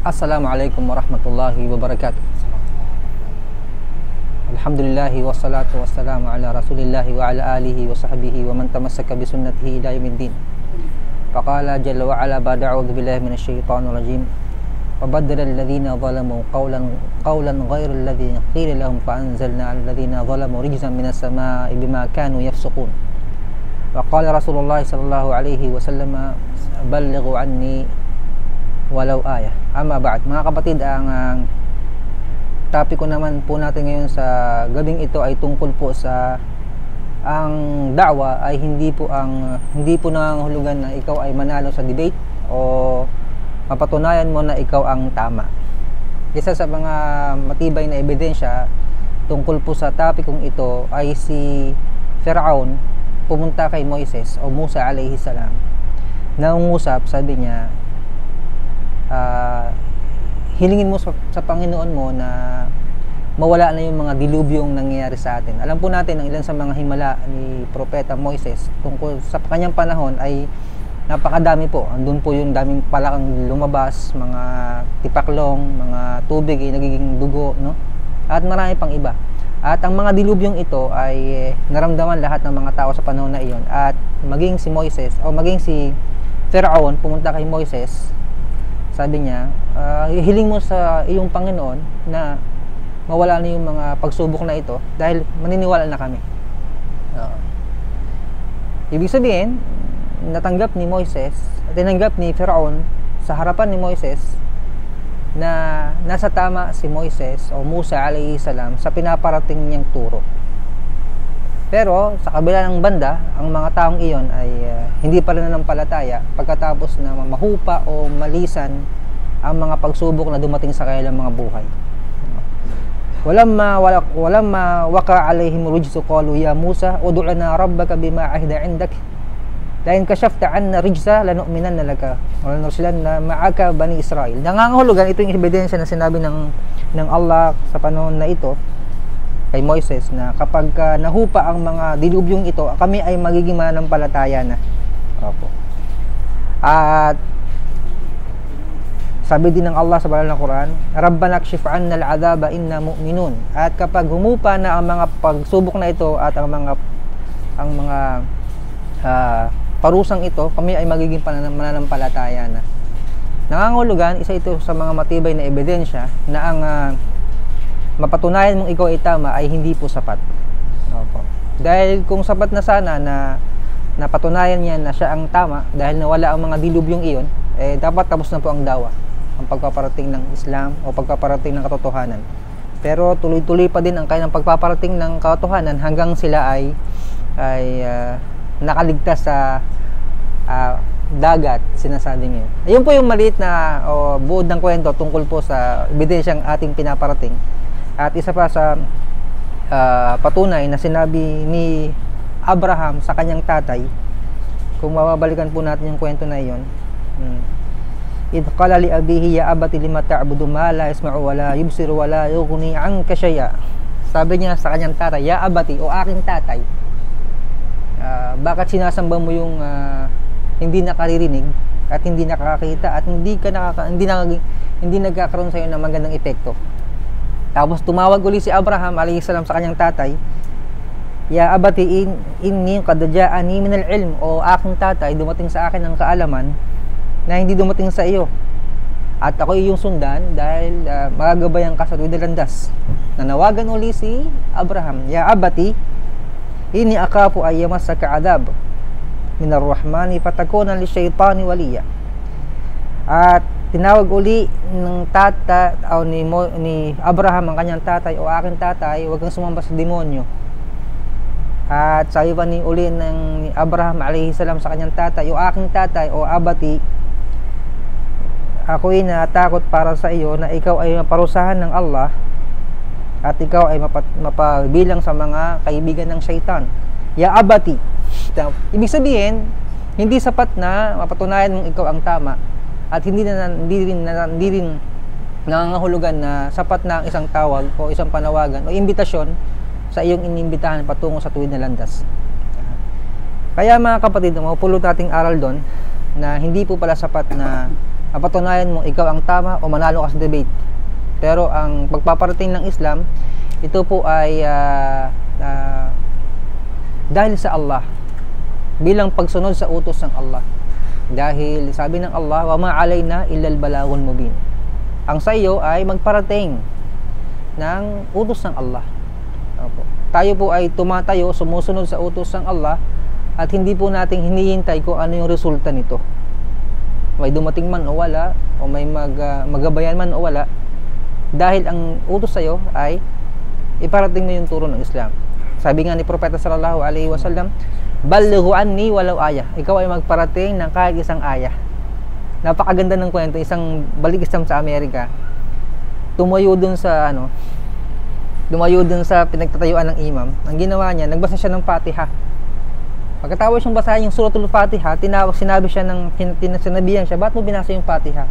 Assalamualaikum warahmatullahi wabarakatuh. Alhamdulillahi wassalatu wassalamu ala rasulillahi wa ala alihi wa sahbihi wa man tamassaka bi sunnatihi ila yaumiddin. Faqala jalla wa ala ba'da a'udzu billahi minasyaitonir rajim. Wa baddala alladhina zalamu qawlan ghayra alladhi qila lahum fa anzalna 'ala alladhina zalamu rijzan minas samaa'i bima kanu yafsukun. Wa qala Rasulullah sallallahu alaihi wasallam ballighu anni walau ayah. Ama ba'd, mga kapatid, ang topic ko naman po natin ngayon sa gabing ito ay tungkol po sa ang da'wa ay hindi po nangangahulugan na ikaw ay manalo sa debate o mapatunayan mo na ikaw ang tama. Isa sa mga matibay na ebidensya tungkol po sa topic kong ito ay si Firaun pumunta kay Moises o Musa alayhi salam. Naungusap, sabi niya, hilingin mo sa Panginoon mo na mawala na yung mga dilubyong nangyayari sa atin. Alam po natin ang ilan sa mga himala ni Propeta Moises tungkol sa kanyang panahon ay napakadami po. Andun po yung daming palakang lumabas, mga tipaklong, mga tubig ay nagiging dugo, no? At marami pang iba. At ang mga dilubyong ito ay naramdaman lahat ng mga tao sa panahon na iyon. At maging si Moises o maging si Firaun pumunta kay Moises, sabi niya, hiling mo sa iyong Panginoon na mawala na yung mga pagsubok na ito dahil maniniwala na kami. Ibig sabihin, natanggap ni Moises at tinanggap ni Firaun sa harapan ni Moises na nasa tama si Moises o Musa alayhi salam sa pinaparating niyang turo. Pero sa kabila ng banda, ang mga taong iyon ay hindi pa rin nanampalataya pagkatapos na mahupa o malisan ang mga pagsubok na dumating sa kanilang mga buhay. Walamma waka alayhim rijsu qalu ya Musa ud'u lana rabbaka bima ahida 'indak la in kashafta 'anna rijsa lanu'minanna laka wa lanursilanna ma'aka bani Israel. Nangangahulugan ito yung ebidensya na sinabi ng Allah sa panahon na ito kay Moises na kapag nahupa ang mga dilubyong ito, kami ay magiging mananampalataya na. Opo. At sabi din ng Allah sa banal na Quran, Rabbana kshif 'anna al-'adhaba inna mu'minun. At kapag humupa na ang mga pagsubok na ito at ang mga parusang ito, kami ay magiging mananampalataya na. Nangangahulugan, isa ito sa mga matibay na ebidensya na ang mapatunayan mong ikaw ay tama ay hindi po sapat. Opo. Dahil kung sapat na sana na napatunayan niya na siya ang tama dahil nawala ang mga dilubyong iyon, dapat tapos na po ang dawa, ang pagpaparating ng Islam o pagpaparating ng katotohanan. Pero tuloy-tuloy pa din ang kanilang pagpaparating ng katotohanan hanggang sila ay nakaligtas sa dagat, sinasabi niyo. Ayun po yung maliit na buod ng kwento tungkol po sa ebidensyang ating pinaparating. At isa pa sa patunay na sinabi ni Abraham sa kanyang tatay, kung mababalikan po natin yung kwento na iyon, idh qala li abihi ya abati lima ta'budu ma la yasma'u wa la yubsiru wa la yughni 'anka shay'a. Sabi niya sa kanyang tatay, ya abati o aking tatay, bakit sinasamba mo yung hindi nakaririnig at hindi nakakakita at hindi nagkakaroon sa iyo ng magandang epekto. Tapos tumawag uli si Abraham alayhi salam sa kanyang tatay, ya abati inni qad ja'ani min al-ilm, o aking tatay, dumating sa akin ang kaalaman na hindi dumating sa iyo, at ako iyong sundan dahil magagabayan ka sa tuwid na landas. Nanawagan uli si Abraham, ya abati inni akafu ay yamassaka adab min ar-rahmani fatakuna lisyaytani waliya. At tinawag uli ng ni Abraham ang kanyang tatay, o aking tatay, huwag kang sumamba sa demonyo. At sabi pa ni Abraham alayhi salam sa kanyang tatay, o aking tatay, o abati, ako'y natakot para sa iyo na ikaw ay maparusahan ng Allah at ikaw ay mapabilang sa mga kaibigan ng syaitan. Ya abati. Ibig sabihin, hindi sapat na mapatunayan mong ikaw ang tama at hindi rin nangangahulugan na sapat na ang isang tawag o isang panawagan o imbitasyon sa iyong inimbitahan patungo sa tuwid na landas. Kaya mga kapatid, mapupulot nating aral doon na hindi po pala sapat na mapatunayan mo ikaw ang tama o manalo ka sa debate. Pero ang pagpaparating ng Islam, ito po ay dahil sa Allah, bilang pagsunod sa utos ng Allah. Dahil sabi ng Allah, wa ma alayna illa al balaghul mubin. Ang sa iyo ay magparating ng utos ng Allah. Opo. Tayo po ay tumatayo, sumusunod sa utos ng Allah, at hindi po nating hinihintay kung ano yung resulta nito. May dumating man o wala, o may magabayan man o wala, dahil ang utos sa iyo ay iparating mo yung turo ng Islam. Sabi nga ni Propeta sallallahu alaihi wasallam, balighu anni walau ayah. Ikaw ay magparating ng kahit isang ayah. Napakaganda ng kwento. Isang balik Islam sa Amerika, tumayo dun sa pinagtatayuan ng imam. Ang ginawa niya, nagbasa siya ng Fatiha. Pagkatapos siyang basahin yung Suratul Fatiha, sinabihan siya, ba't mo binasa yung Fatiha?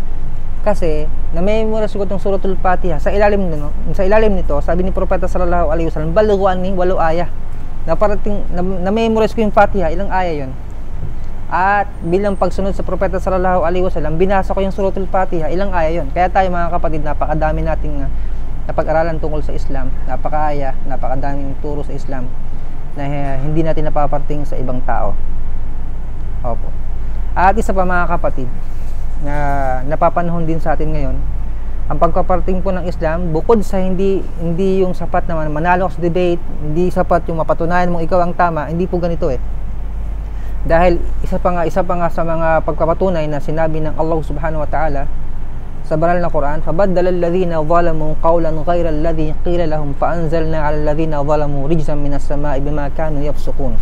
Kasi na-memorize ko itong Suratul Fatiha. Sa ilalim nito, sabi ni Propeta sallallahu alaihi wasallam, balighu anni walau ayah. Na-memorize ko yung Fatiha, ilang aya yon. At bilang pagsunod sa Propeta sallallahu alaihi wasallam, binasa ko yung Suratul Fatiha, ilang aya yon. Kaya tayo mga kapatid, napakadami nating napag-aralan tungkol sa Islam, napakadaming turo sa Islam na hindi natin napaparating sa ibang tao. Opo. At isa pa mga kapatid, na napapanahon din sa atin ngayon, ang pagpaparating po ng Islam, bukod sa hindi yung sapat na manalo sa debate, hindi sapat yung mapatunayan mong ikaw ang tama, hindi po ganito Dahil isa pa nga sa mga pagpapatunay na sinabi ng Allah subhanahu wa ta'ala sa banal na Quran, fabaddala alladhina zalamu qawlan ghayra alladhi qila lahum faanzalna 'ala alladhina zalamu rijzan minas sama'i bima kanu yafsukun.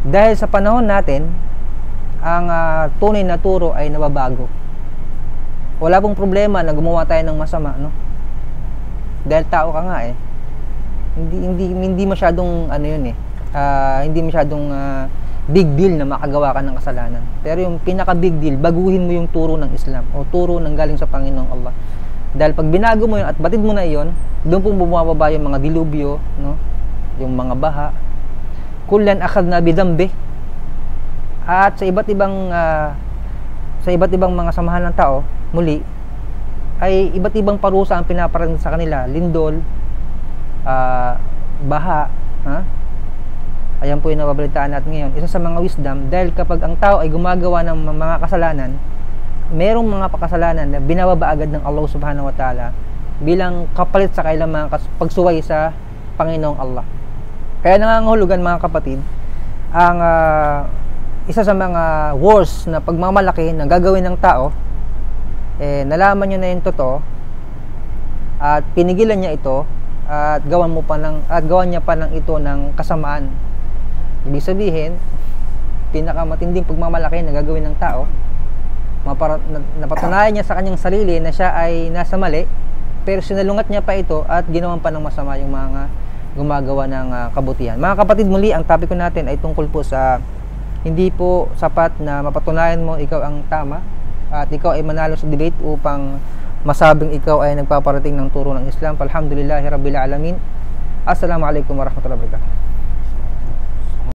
Dahil sa panahon natin, ang tunay na turo ay nababago. Wala pong problema na gumawa tayo ng masama, no? Dahil tao ka nga hindi masyadong hindi masyadong big deal na makagawa ka ng kasalanan. Pero yung pinaka big deal, baguhin mo yung turo ng Islam o turo ng galing sa Panginoong Allah. Dahil pag binago mo yun at batid mo na iyon, doon pong bumababa yung mga dilubyo, no? Yung mga baha. Kullan akhadna bidambi. At sa iba't ibang mga samahan ng tao, muli ay iba't ibang parusa ang pinaparang sa kanila, lindol, baha, Ayan po yung nababalitaan natin ngayon. Isa sa mga wisdom, dahil kapag ang tao ay gumagawa ng mga kasalanan, merong mga pakasalanan na binababa agad ng Allah subhanahu wa ta'ala bilang kapalit sa kailang mga pagsuway sa Panginoong Allah. Kaya nangangahulugan mga kapatid, ang isa sa mga worst na pagmamalaki na gagawin ng tao, nalaman nyo na yung totoo at pinigilan niya ito at gawan niya pa ng ito ng kasamaan. Ibig sabihin, pinakamatinding pagmamalaki na gagawin ng tao, napatunayan niya sa kanyang sarili na siya ay nasa mali, pero sinalungat niya pa ito at ginawan pa ng masama yung mga gumagawa ng kabutihan. Mga kapatid, muli ang topic ko natin ay tungkol po sa hindi po sapat na mapatunayan mo ikaw ang tama at ikaw ay manalo sa debate upang masabing ikaw ay nagpaparating ng turo ng Islam. Alhamdulillahi Rabbil Alamin. Assalamualaikum warahmatullahi wabarakatuh.